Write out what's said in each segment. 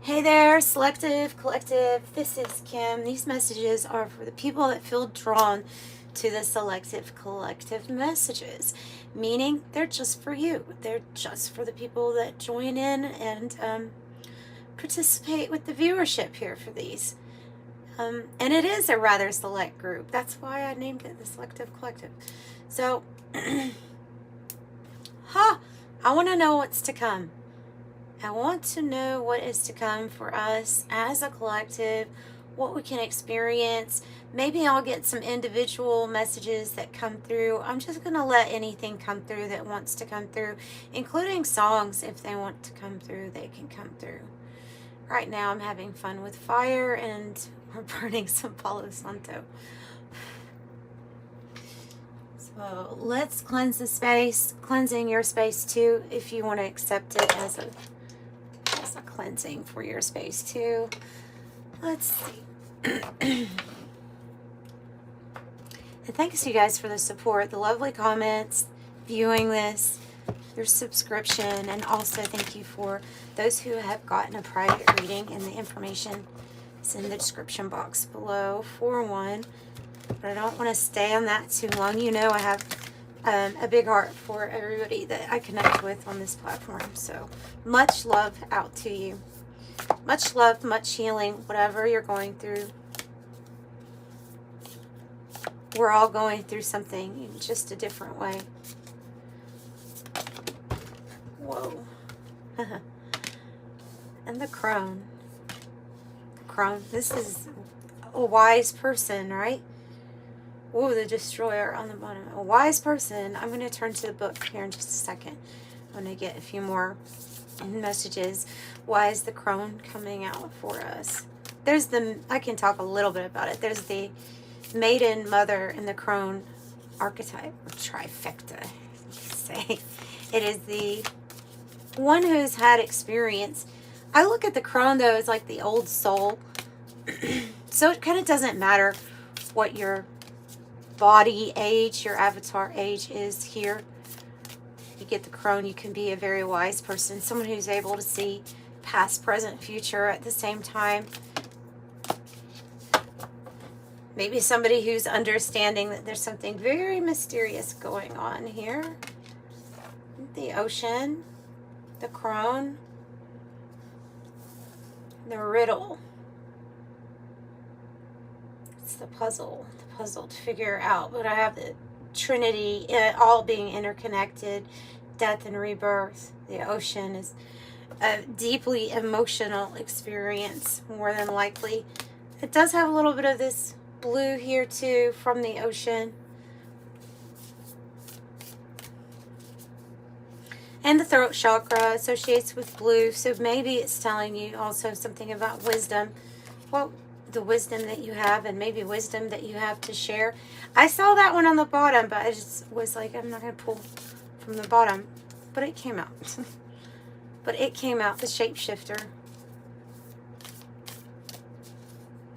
Hey there, Selective Collective. This is Kim. These messages are for the people that feel drawn to the Selective Collective messages, meaning they're just for you. They're just for the people that join in and participate with the viewership here for these. And it is a rather select group. That's why I named it the Selective Collective. So, I want to know what's to come. I want to know what is to come for us as a collective, what we can experience. Maybe I'll get some individual messages that come through. I'm just going to let anything come through that wants to come through, including songs. If they want to come through, they can come through. Right now I'm having fun with fire and we're burning some Palo Santo. So let's cleanse the space, cleansing your space too, if you want to accept it as a cleansing for your space too. Let's see. And thanks you guys for the support, the lovely comments, viewing this, your subscription, and also thank you for those who have gotten a private reading, and the information is in the description box below for one. But I don't want to stay on that too long. You know I have a big heart for everybody that I connect with on this platform. So much love out to you. Much love, much healing, whatever you're going through. We're all going through something in just a different way. Whoa. And the crone. Crone. This is a wise person, right? Ooh, the destroyer on the bottom. A wise person. I'm going to turn to the book here in just a second. I'm going to get a few more messages. Why is the crone coming out for us? There's the, I can talk a little bit about it. There's the maiden, mother, and the crone archetype, or trifecta, you could say. It is the one who's had experience. I look at the crone, though, as like the old soul. So it kind of doesn't matter what your body age, your avatar age is here. You get the crone, you can be a very wise person, someone who's able to see past, present, future at the same time. Maybe somebody who's understanding that there's something very mysterious going on here. The ocean, the crone, the riddle. It's the puzzle to figure out. But I have the Trinity, all being interconnected, death and rebirth. The ocean is a deeply emotional experience, more than likely. It does have a little bit of this blue here too from the ocean. And the throat chakra associates with blue, so maybe it's telling you also something about wisdom. Well, the wisdom that you have, and maybe wisdom that you have to share. I saw that one on the bottom, but I just was like, I'm not going to pull from the bottom. But it came out. But it came out, the shapeshifter.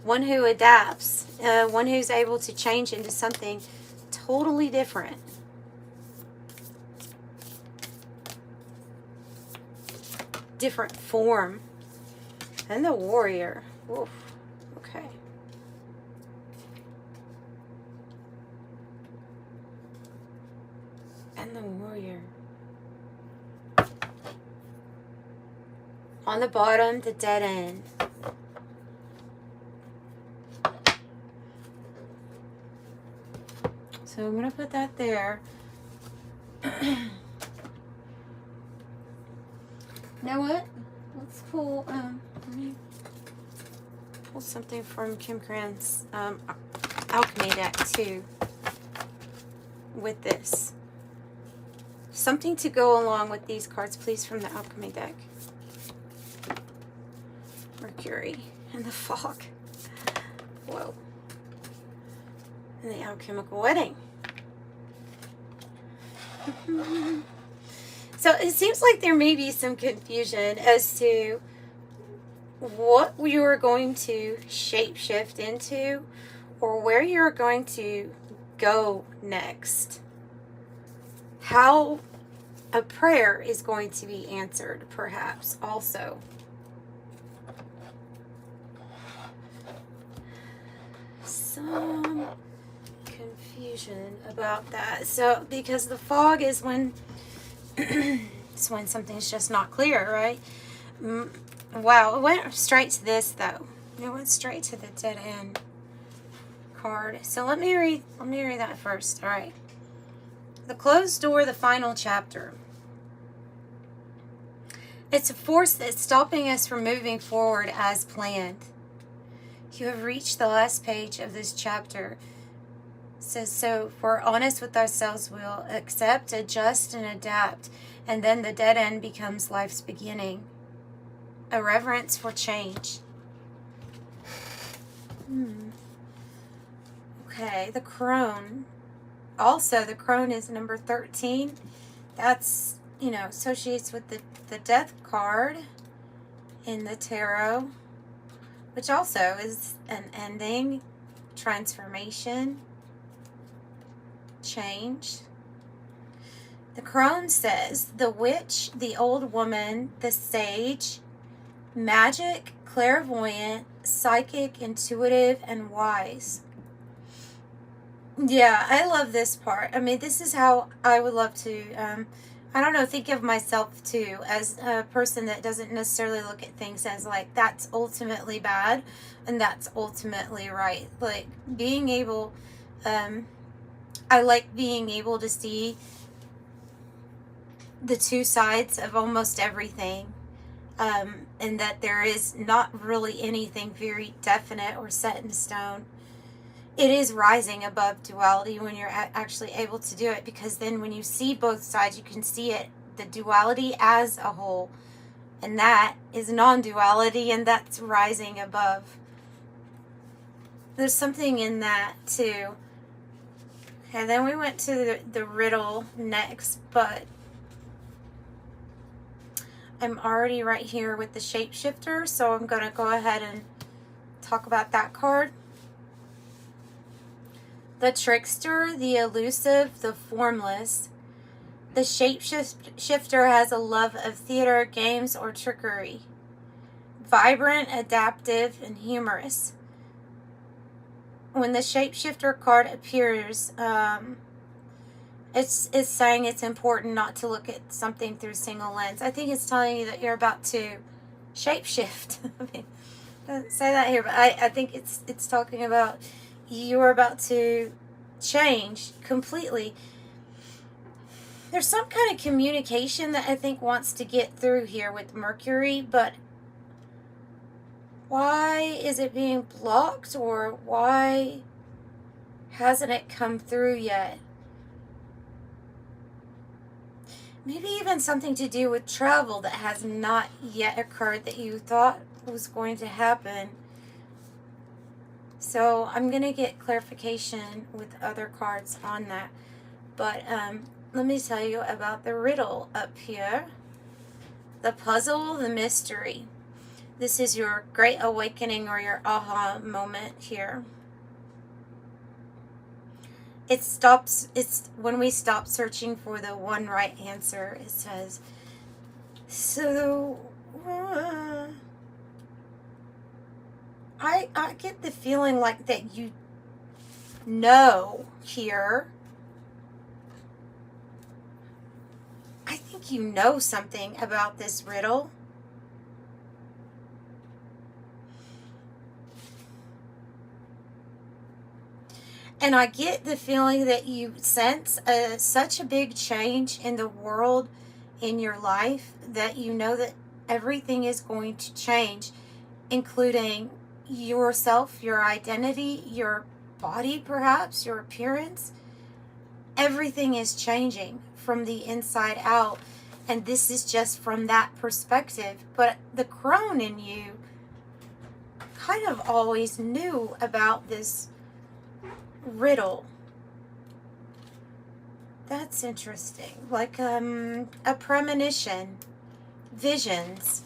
One who adapts. One who's able to change into something totally different. Different form. And the warrior. Oof. Okay. And the warrior. On the bottom, the dead end. So I'm going to put that there. You know what? Let's pull, let me pull something from Kim Krans alchemy deck too with this. Something to go along with these cards, please, from the alchemy deck. Mercury and the fog. Whoa. And the alchemical wedding. So it seems like there may be some confusion as to what you are going to shapeshift into, or where you're going to go next. How a prayer is going to be answered, perhaps, also. some confusion about that. So, because the fog is when it's when something's just not clear, right? Wow, it went straight to this though. It went straight to the dead end card. So let me read that first. All right. The closed door, the final chapter. It's a force that's stopping us from moving forward as planned. You have reached the last page of this chapter. So if we're honest with ourselves, we'll accept, adjust, and adapt. And then the dead end becomes life's beginning. A reverence for change. Okay, the crone. Also, the crone is number 13. That's, associates with the death card in the tarot, which also is an ending, transformation, change. The crone says the witch, the old woman, the sage, magic, clairvoyant, psychic, intuitive, and wise. Yeah, I love this part. I mean, this is how I would love to, think of myself too as a person that doesn't necessarily look at things as like, that's ultimately bad and that's ultimately right. Like being able, I like being able to see the two sides of almost everything. And that there is not really anything very definite or set in stone. It is rising above duality when you're actually able to do it, because then when you see both sides, you can see it, the duality as a whole. And that is non-duality, and that's rising above. There's something in that too. And then we went to the riddle next, but I'm already right here with the shapeshifter, so I'm going to go ahead and talk about that card. The trickster, the elusive, the formless. The shapeshifter has a love of theater, games, or trickery. Vibrant, adaptive, and humorous. When the shapeshifter card appears, it's saying it's important not to look at something through single lens. I think it's telling you that you're about to shapeshift. I mean, it doesn't say that here, but I think it's talking about you're about to change completely. There's some kind of communication that I think wants to get through here with Mercury, but why is it being blocked, or why hasn't it come through yet? Maybe even something to do with travel that has not yet occurred that you thought was going to happen. So I'm going to get clarification with other cards on that. But let me tell you about the riddle up here. The puzzle, the mystery. This is your great awakening or your aha moment here. It's when we stop searching for the one right answer. It says, so I get the feeling like that you know here. I think you know something about this riddle. And I get the feeling that you sense such a big change in the world, in your life, that you know that everything is going to change, including yourself, your identity, your body, perhaps, your appearance. Everything is changing from the inside out. And this is just from that perspective. But the crone in you kind of always knew about this riddle. That's interesting. Like a premonition, visions,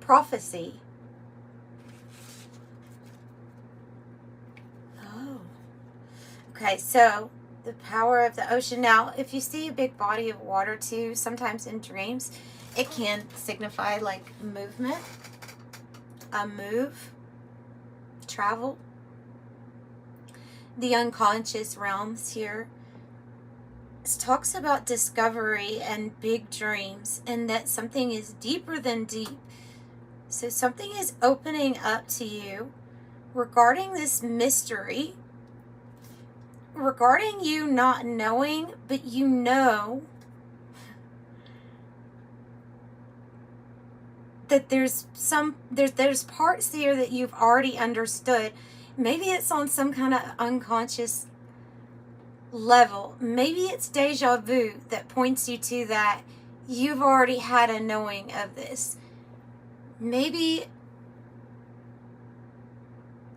prophecy. Oh. Okay, so the power of the ocean. Now, if you see a big body of water too, sometimes in dreams, it can signify like movement, a move, travel. the unconscious realms here. It talks about discovery and big dreams, and that something is deeper than deep. So something is opening up to you regarding this mystery, regarding you not knowing, but you know that there's parts here that you've already understood. Maybe it's on some kind of unconscious level. Maybe it's deja vu that points you to that you've already had a knowing of this. Maybe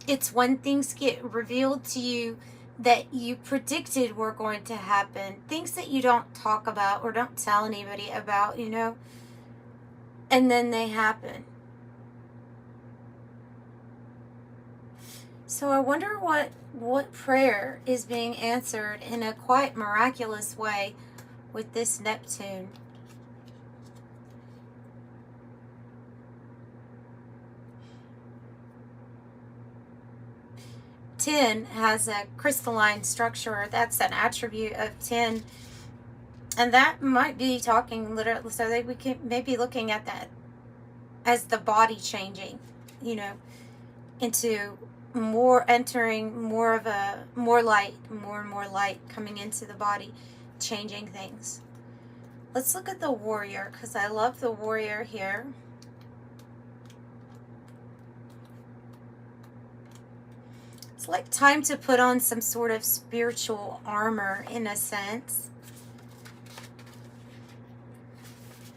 it's when things get revealed to you that you predicted were going to happen. Things that you don't talk about or don't tell anybody about, you know, and then they happen. So I wonder what prayer is being answered in a quite miraculous way with this Neptune. Ten has a crystalline structure. That's an attribute of 10. And that might be talking literally, so that we can maybe looking at that as the body changing, you know, into more, entering more of a, more light, more and more light coming into the body, changing things. Let's look at the warrior, because I love the warrior here. It's like time to put on some sort of spiritual armor in a sense.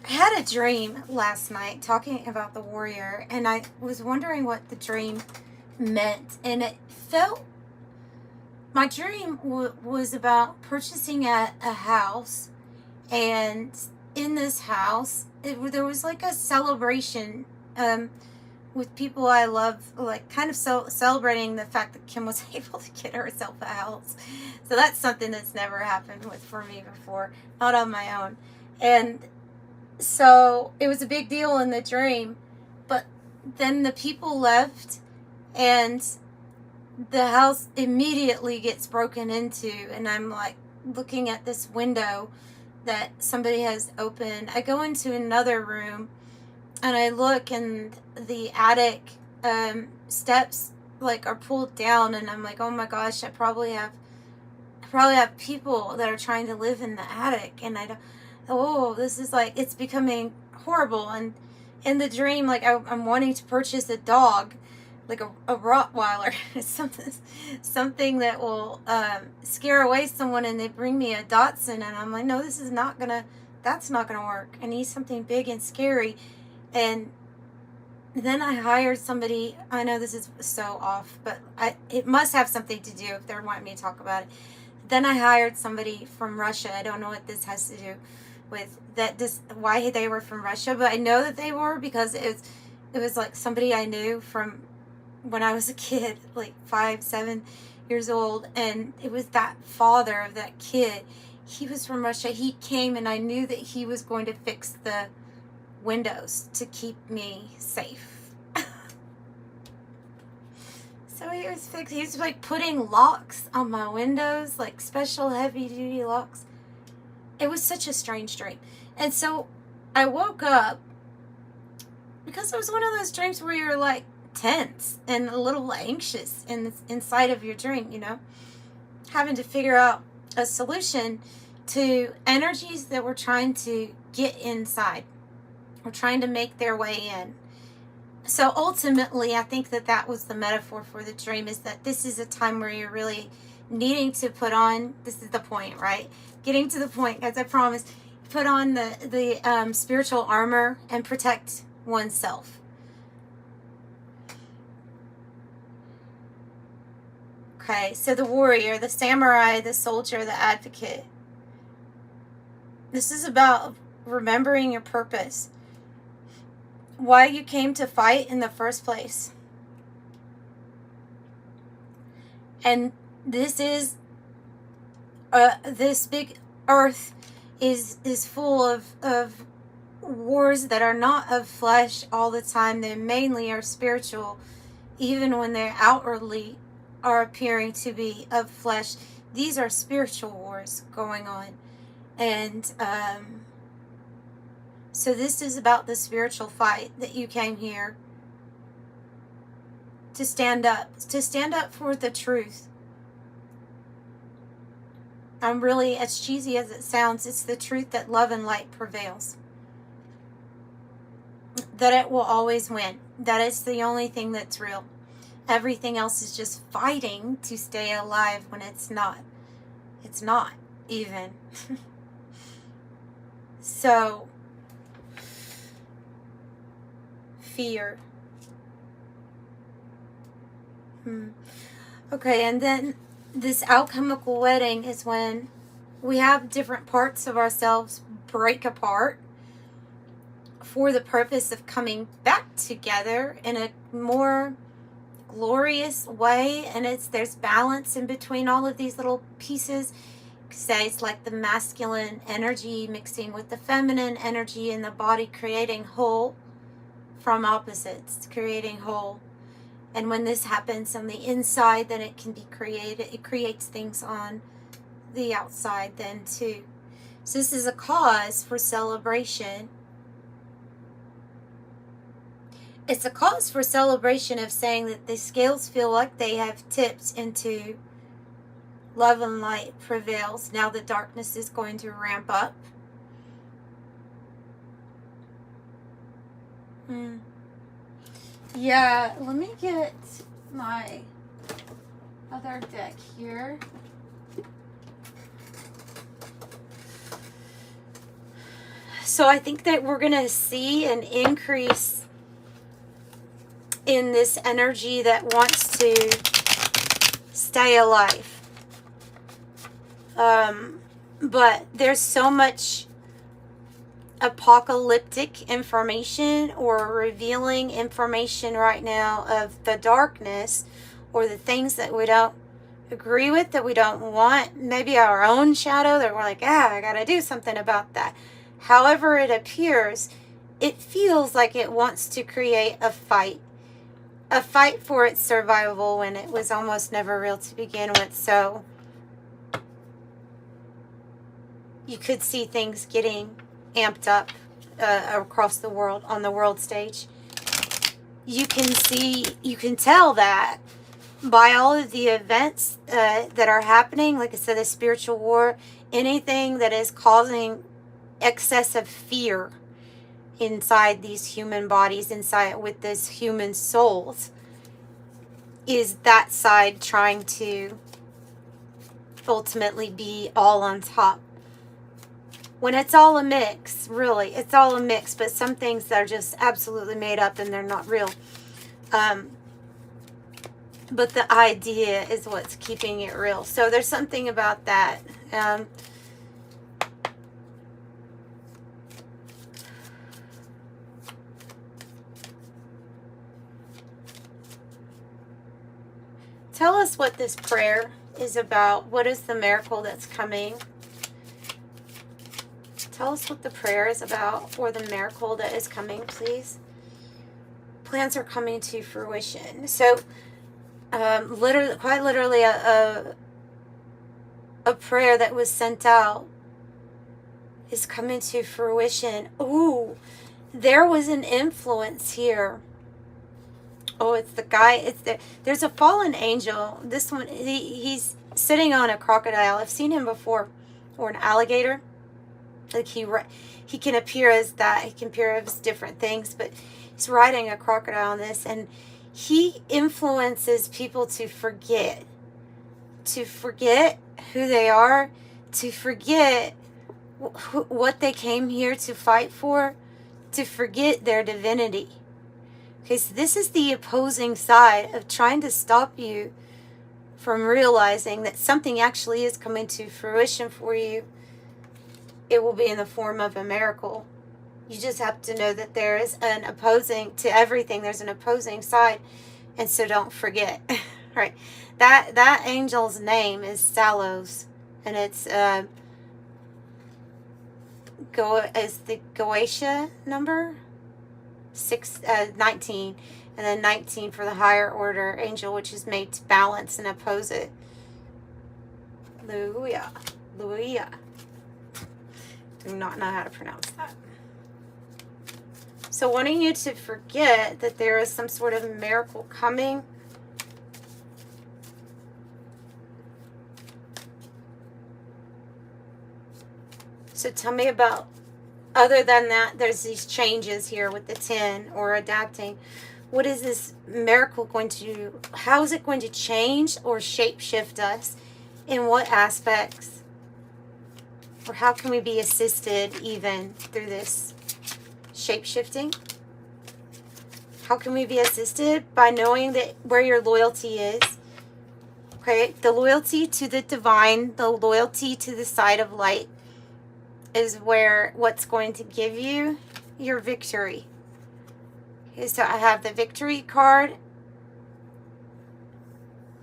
I had a dream last night talking about the warrior, and I was wondering what the dream meant, and it felt, my dream was about purchasing a house, and in this house there was like a celebration with people I love, like kind of celebrating the fact that Kim was able to get herself a house. So that's something that's never happened for me before, not on my own. And so it was a big deal in the dream, but then the people left and the house immediately gets broken into, and I'm like looking at this window that somebody has opened. I go into another room and I look, and the attic steps like are pulled down, and I'm like, oh my gosh, I probably have people that are trying to live in the attic, and I don't, oh, this is like, it's becoming horrible. And in the dream, like I'm wanting to purchase a dog, like a Rottweiler, something that will scare away someone, and they bring me a Dachshund, and I'm like, no, that's not gonna work. I need something big and scary. And then I hired somebody. I know this is so off, but it must have something to do if they're wanting me to talk about it. Then I hired somebody from Russia. I don't know what this has to do with that, just why they were from Russia, but I know that they were because it was like somebody I knew from when I was a kid, like 5-7 years old, and it was that father of that kid. He was from Russia. He came, and I knew that he was going to fix the windows to keep me safe. So he was like putting locks on my windows, like special heavy duty locks. It was such a strange dream. And so I woke up because it was one of those dreams where you're like tense and a little anxious inside of your dream, you know, having to figure out a solution to energies that were trying to get inside, or trying to make their way in. So ultimately, I think that was the metaphor for the dream, is that this is a time where you're really needing to put on, this is the point, right? Getting to the point, as I promised, put on the spiritual armor and protect oneself. Okay, so the warrior, the samurai, the soldier, the advocate. This is about remembering your purpose, why you came to fight in the first place. And this is this big earth is full of wars that are not of flesh all the time. They mainly are spiritual, even when they're outwardly are appearing to be of flesh. These are spiritual wars going on. And so this is about the spiritual fight that you came here to stand up for the truth. I'm really, as cheesy as it sounds, it's the truth that love and light prevails. That it will always win. That it's the only thing that's real. Everything else is just fighting to stay alive when it's not. It's not even. So, fear. Okay, and then this alchemical wedding is when we have different parts of ourselves break apart for the purpose of coming back together in a more glorious way. And there's balance in between all of these little pieces. Say it's like the masculine energy mixing with the feminine energy in the body, creating whole from opposites, creating whole. And when this happens on the inside, then it can be created. It creates things on the outside then too. So this is a cause for celebration. It's a cause for celebration of saying that the scales feel like they have tipped into love and light prevails. Now the darkness is going to ramp up. Yeah, let me get my other deck here. So I think that we're going to see an increase in this energy that wants to stay alive. But there's so much apocalyptic information or revealing information right now of the darkness or the things that we don't agree with, that we don't want, maybe our own shadow, that we're like, I gotta do something about that. However it appears, it feels like it wants to create a fight for its survival when it was almost never real to begin with. So you could see things getting amped up across the world, on the world stage. You can tell that by all of the events that are happening. Like I said, the spiritual war, anything that is causing excessive fear inside these human bodies, inside with this human souls, is that side trying to ultimately be all on top. When it's all a mix, really, it's all a mix, but some things that are just absolutely made up and they're not real. But the idea is what's keeping it real. So there's something about that. Tell us what this prayer is about. What is the miracle that's coming? Tell us what the prayer is about, or the miracle that is coming, please. Plans are coming to fruition. So, literally, quite literally, a prayer that was sent out is coming to fruition. Ooh, there was an influence here. Oh, it's the guy. There's a fallen angel. This one, he's sitting on a crocodile. I've seen him before, or an alligator. Like he can appear as that. He can appear as different things, but he's riding a crocodile on this, and he influences people to forget who they are, to forget what they came here to fight for, to forget their divinity. Because this is the opposing side of trying to stop you from realizing that something actually is coming to fruition for you. It will be in the form of a miracle. You just have to know that there is an opposing to everything. There's an opposing side. And so don't forget. Right. That angel's name is Salos. And it's the Gaia number 19. And then 19 for the higher order angel, which is made to balance and oppose it. Hallelujah. Hallelujah. Do not know how to pronounce that. So wanting you to forget that there is some sort of miracle coming. So tell me about, other than that, there's these changes here with the 10 or adapting. What is this miracle going to, how is it going to change or shapeshift us? In what aspects? Or how can we be assisted even through this shape-shifting? How can we be assisted? By knowing that where your loyalty is. Okay, the loyalty to the divine, the loyalty to the side of light is where what's going to give you your victory. Okay, so I have the victory card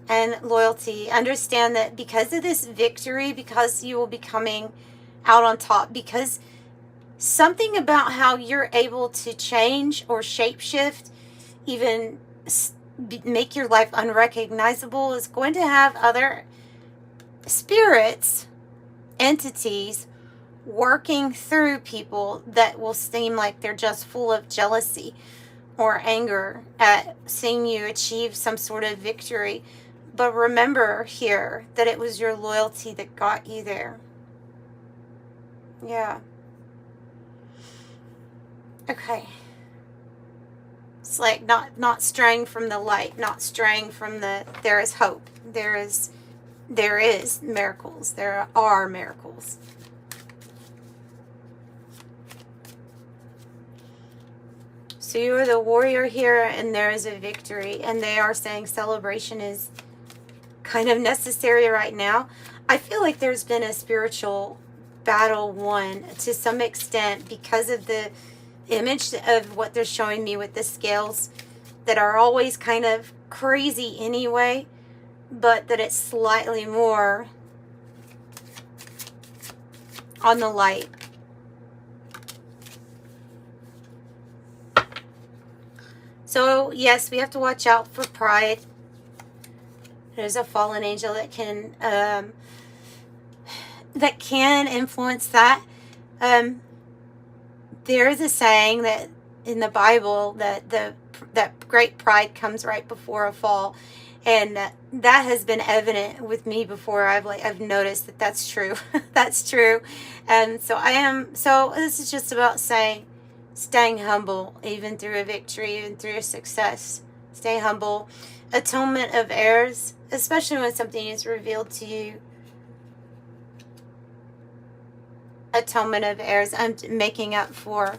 and loyalty. Understand that because of this victory, because you will be coming out on top, because something about how you're able to change or shapeshift, even make your life unrecognizable, is going to have other spirits, entities, working through people that will seem like they're just full of jealousy or anger at seeing you achieve some sort of victory. But remember here that it was your loyalty that got you there. Yeah. Okay. It's like not straying from the light, not straying from the, there is hope. There is miracles. There are miracles. So you are the warrior here, and there is a victory. And they are saying celebration is kind of necessary right now. I feel like there's been a spiritual battle won to some extent because of the image of what they're showing me with the scales that are always kind of crazy anyway, but that it's slightly more on the light. So yes, we have to watch out for pride. There's a fallen angel that can influence that. There is a saying that in the Bible that that great pride comes right before a fall, and that has been evident with me before. I've noticed that that's true. That's true, and so this is just about staying humble, even through a victory, even through a success. Stay humble. Atonement of errors, especially when something is revealed to you. Atonement of errors. I'm making up for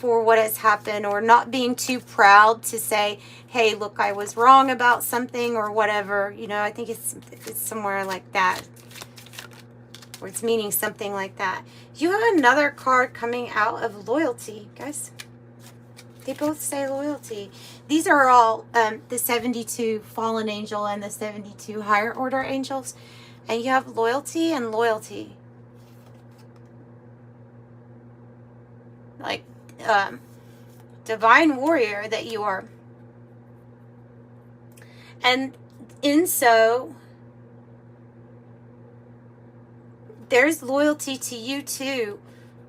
what has happened, or not being too proud to say, hey, look, I was wrong about something or whatever. You know, I think it's somewhere like that, or it's meaning something like that. You have another card coming out of loyalty, guys. They both say loyalty. These are all the 72 fallen angel and the 72 higher order angels. And you have loyalty and loyalty. Like divine warrior that you are. And in so, there's loyalty to you too,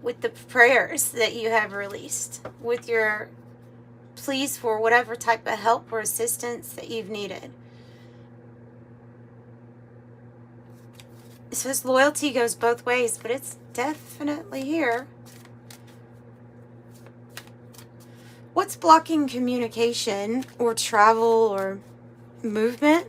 with the prayers that you have released, with your pleas for whatever type of help or assistance that you've needed. So this loyalty goes both ways, but it's definitely here. What's blocking communication or travel or movement?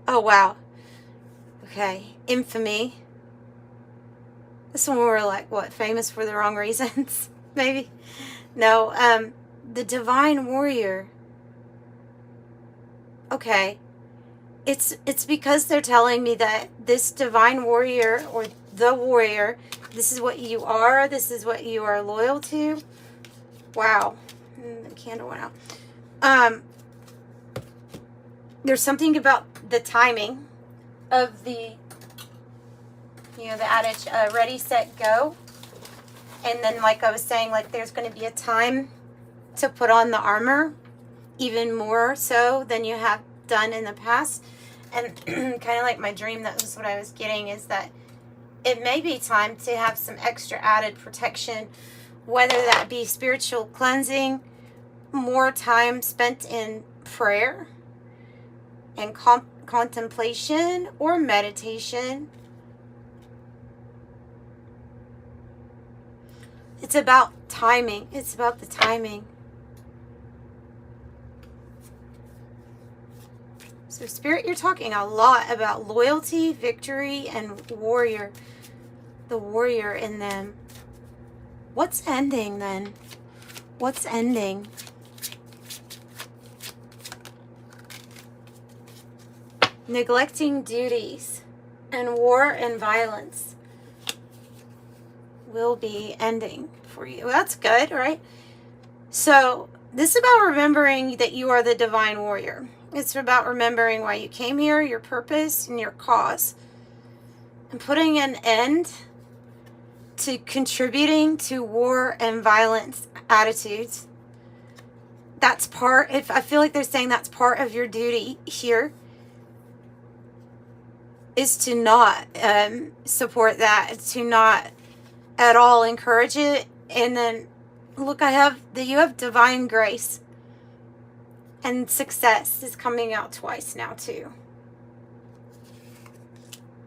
Oh, wow. Okay. Infamy. This one we're like, what, famous for the wrong reasons? Maybe? No, the divine warrior. Okay. It's because they're telling me that this divine warrior, or the warrior, this is what you are. This is what you are loyal to. Wow. The candle went out. There's something about the timing of the You know, the adage, ready, set, go. And then, like I was saying, like there's going to be a time to put on the armor, even more so than you have done in the past. And kind of like my dream, that was what I was getting, is that it may be time to have some extra added protection, whether that be spiritual cleansing, more time spent in prayer and contemplation or meditation. It's about timing. It's about the timing. So Spirit, you're talking a lot about loyalty, victory, and warrior. The warrior in them. What's ending then? What's ending? Neglecting duties and war and violence will be ending for you. Well, that's good, right? So this is about remembering that you are the divine warrior. It's about remembering why you came here, your purpose, and your cause. And putting an end to contributing to war and violence attitudes. That's part, if I feel like they're saying that's part of your duty here, is to not support that, to not at all encourage it. And then look, you have divine grace, and success is coming out twice now too.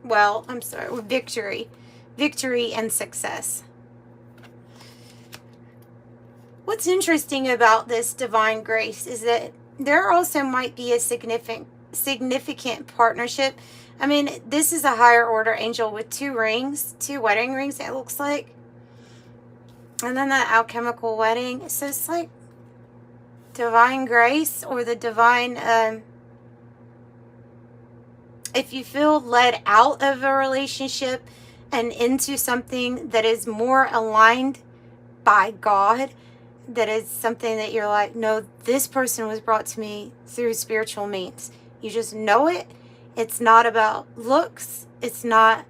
Well, I'm sorry, victory and success. What's interesting about this divine grace is that there also might be a significant partnership. I mean, this is a higher order angel with 2 rings, 2 wedding rings, it looks like. And then that alchemical wedding. So it's like divine grace, or the divine, if you feel led out of a relationship and into something that is more aligned by God, that is something that you're like, no, this person was brought to me through spiritual means. You just know it. It's not about looks. It's not,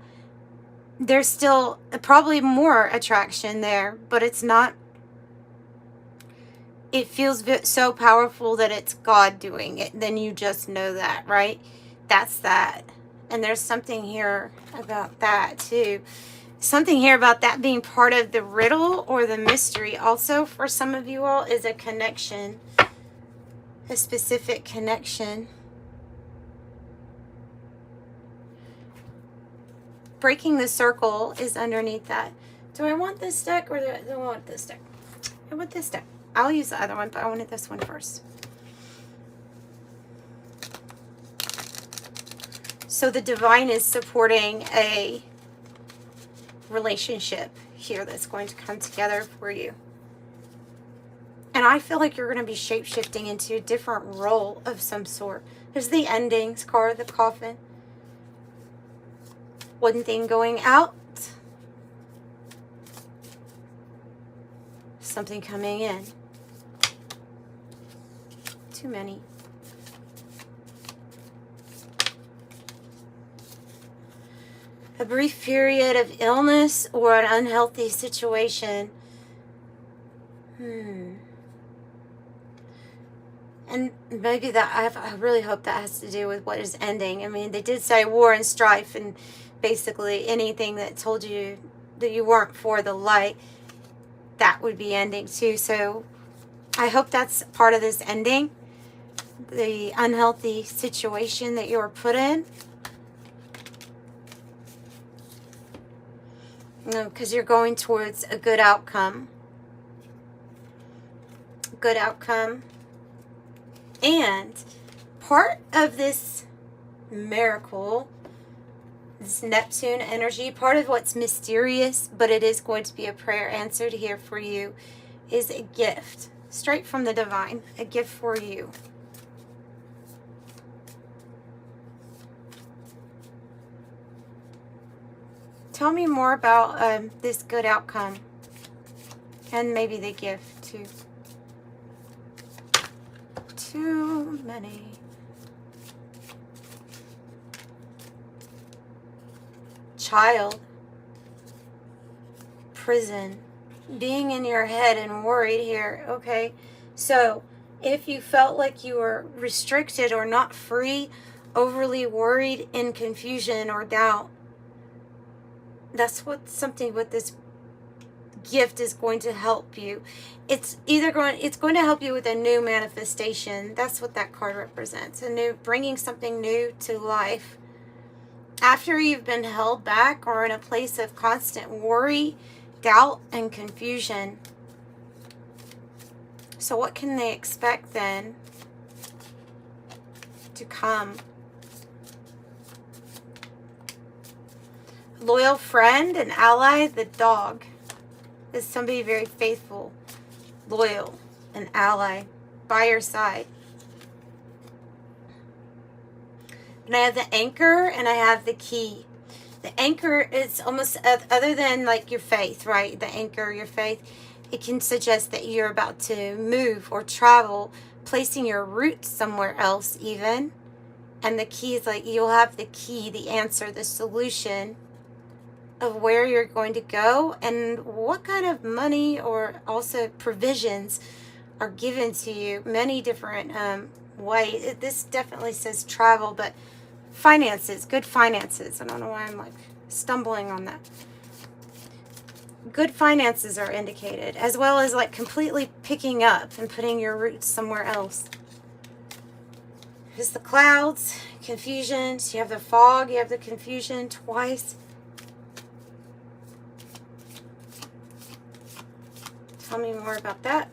there's still probably more attraction there, but it's not, it feels so powerful that it's God doing it. Then you just know that, right? That's that. And there's something here about that too. Something here about that being part of the riddle or the mystery. Also, for some of you all, is a connection, a specific connection. Breaking the circle is underneath that. Do I want this deck, or do I want this deck? I want this deck. I'll use the other one, but I wanted this one first. So the divine is supporting a relationship here that's going to come together for you. And I feel like you're going to be shape-shifting into a different role of some sort. There's the endings card, the coffin. One thing going out. Something coming in. Too many. A brief period of illness or an unhealthy situation. And maybe that, I really hope that has to do with what is ending. I mean, they did say war and strife, and basically anything that told you that you weren't for the light, that would be ending too. So I hope that's part of this ending. The unhealthy situation that you were put in. No, because you're going towards a good outcome. Good outcome. And part of this miracle, this Neptune energy, part of what's mysterious, but it is going to be a prayer answered here for you, is a gift. Straight from the divine. A gift for you. Tell me more about this good outcome. And maybe the gift too. Too many. Child. prison. Being in your head and worried here. Okay. So if you felt like you were restricted or not free, overly worried, in confusion or doubt, that's what something with this gift is going to help you. It's going to help you with a new manifestation. That's what that card represents. Bringing something new to life. After you've been held back or in a place of constant worry, doubt, and confusion. So what can they expect then to come? Loyal friend and ally, the dog. Is somebody very faithful, loyal, and ally by your side. And I have the anchor and I have the key. The anchor is almost, other than like your faith, right? The anchor, your faith, it can suggest that you're about to move or travel, placing your roots somewhere else even. And the key is like you'll have the key, the answer, the solution of where you're going to go and what kind of money or also provisions are given to you. Many different ways. This definitely says travel, but finances, good finances. I don't know why I'm like stumbling on that. Good finances are indicated, as well as like completely picking up and putting your roots somewhere else. There's the clouds, confusions. You have the fog, you have the confusion twice. Tell me more about that.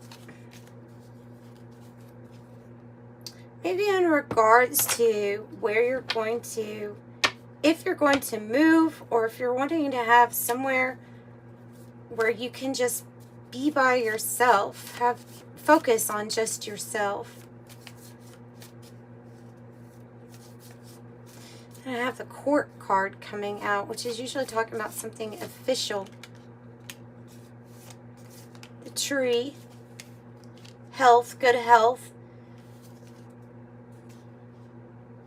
Maybe in regards to where you're going to, if you're going to move, or if you're wanting to have somewhere where you can just be by yourself, have focus on just yourself. And I have the court card coming out, which is usually talking about something official. The tree, health, good health,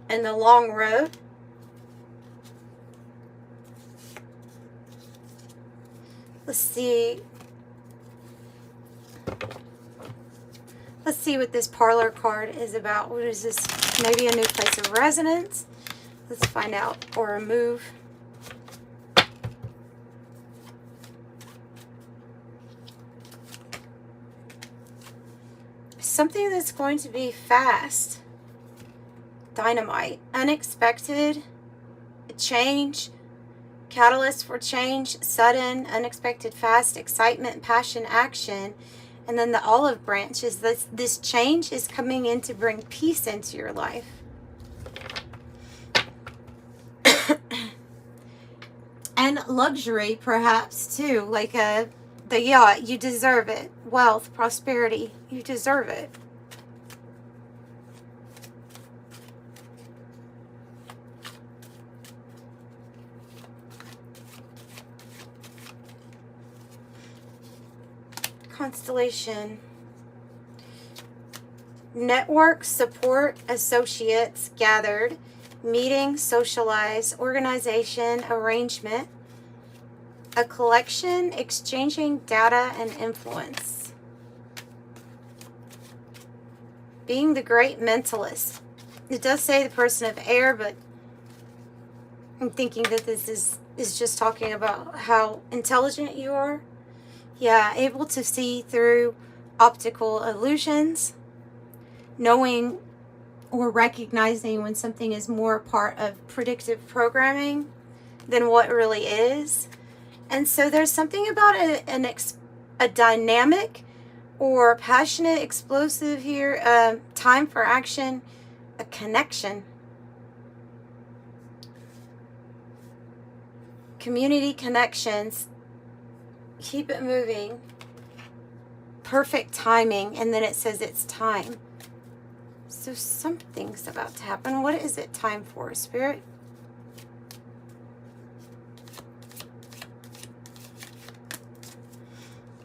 and the long road. Let's see. Let's see what this parlor card is about. What is this? Maybe a new place of residence. Let's find out. Or a move. Something that's going to be fast. Dynamite. Unexpected. A change. Catalyst for change. Sudden. Unexpected. Fast. Excitement. Passion. Action. And then the olive branch is this change is coming in to bring peace into your life. And luxury, perhaps, too. Like the yacht. You deserve it. Wealth, prosperity. You deserve it. Constellation. Network, support, associates, gathered, meeting, socialize, organization, arrangement, a collection, exchanging data and influence. Being the great mentalist. It does say the person of air, but I'm thinking that this is just talking about how intelligent you are. Yeah, able to see through optical illusions, knowing or recognizing when something is more a part of predictive programming than what really is. And so there's something about a dynamic or passionate, explosive here, time for action, a connection. Community connections. Keep it moving. Perfect timing. And then it says it's time. So something's about to happen. What is it time for, Spirit?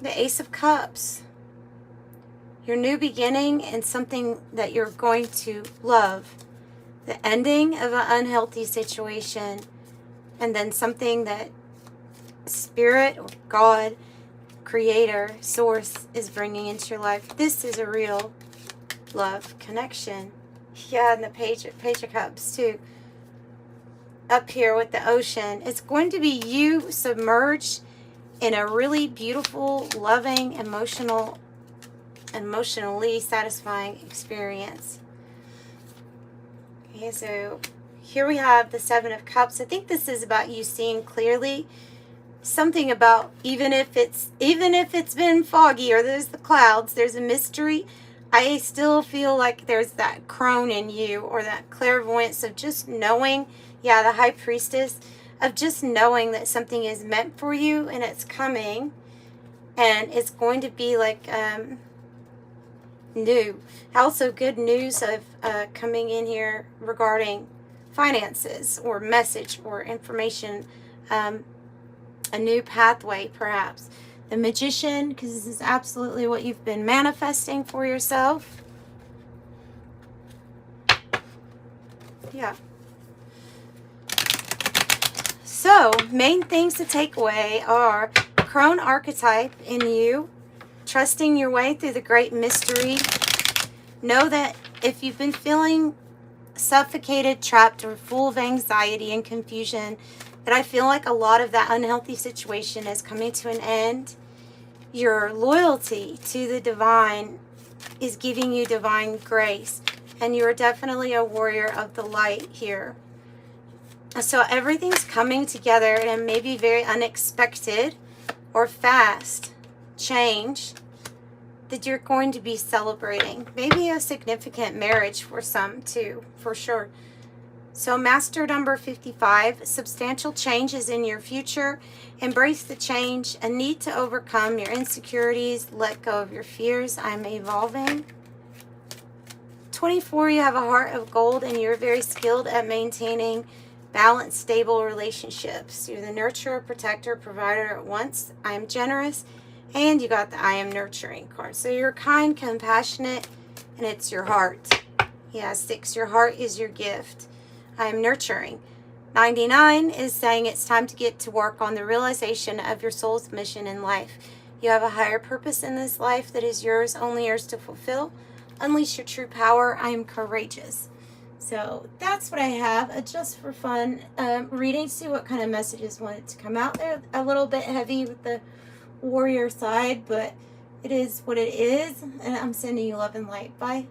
The Ace of Cups. Your new beginning and something that you're going to love. The ending of an unhealthy situation. And then something that Spirit or God creator, source is bringing into your life. This is a real love connection. Yeah, and the Page of Cups too. Up here with the ocean. It's going to be you submerged in a really beautiful, loving, emotionally satisfying experience. Okay, so here we have the Seven of Cups. I think this is about you seeing clearly. Something about even if it's been foggy or there's the clouds, there's a mystery. I still feel like there's that crone in you, or that clairvoyance of just knowing. Yeah, the High Priestess, of just knowing that something is meant for you and it's coming, and it's going to be like new. Also, good news of coming in here regarding finances or message or information, a new pathway perhaps. The Magician, because this is absolutely what you've been manifesting for yourself. Yeah. So, main things to take away are crone archetype in you, trusting your way through the great mystery. Know that if you've been feeling suffocated, trapped, or full of anxiety and confusion, that I feel like a lot of that unhealthy situation is coming to an end. Your loyalty to the divine is giving you divine grace, and you are definitely a warrior of the light here. So everything's coming together, and it may be very unexpected or fast change that you're going to be celebrating. Maybe a significant marriage for some too, for sure. So master number 55, substantial changes in your future. Embrace the change, a need to overcome your insecurities, let go of your fears. I'm evolving. 24, you have a heart of gold and you're very skilled at maintaining balanced, stable relationships. You're the nurturer, protector, provider at once. I am generous, and you got the I am nurturing card. So you're kind, compassionate, and it's your heart. Yeah, 6, your heart is your gift. I am nurturing. 99 is saying it's time to get to work on the realization of your soul's mission in life. You have a higher purpose in this life that is yours, only yours to fulfill. Unleash your true power. I am courageous. So that's what I have, just for fun reading. See what kind of messages wanted to come out there. A little bit heavy with the warrior side, but it is what it is. And I'm sending you love and light. Bye.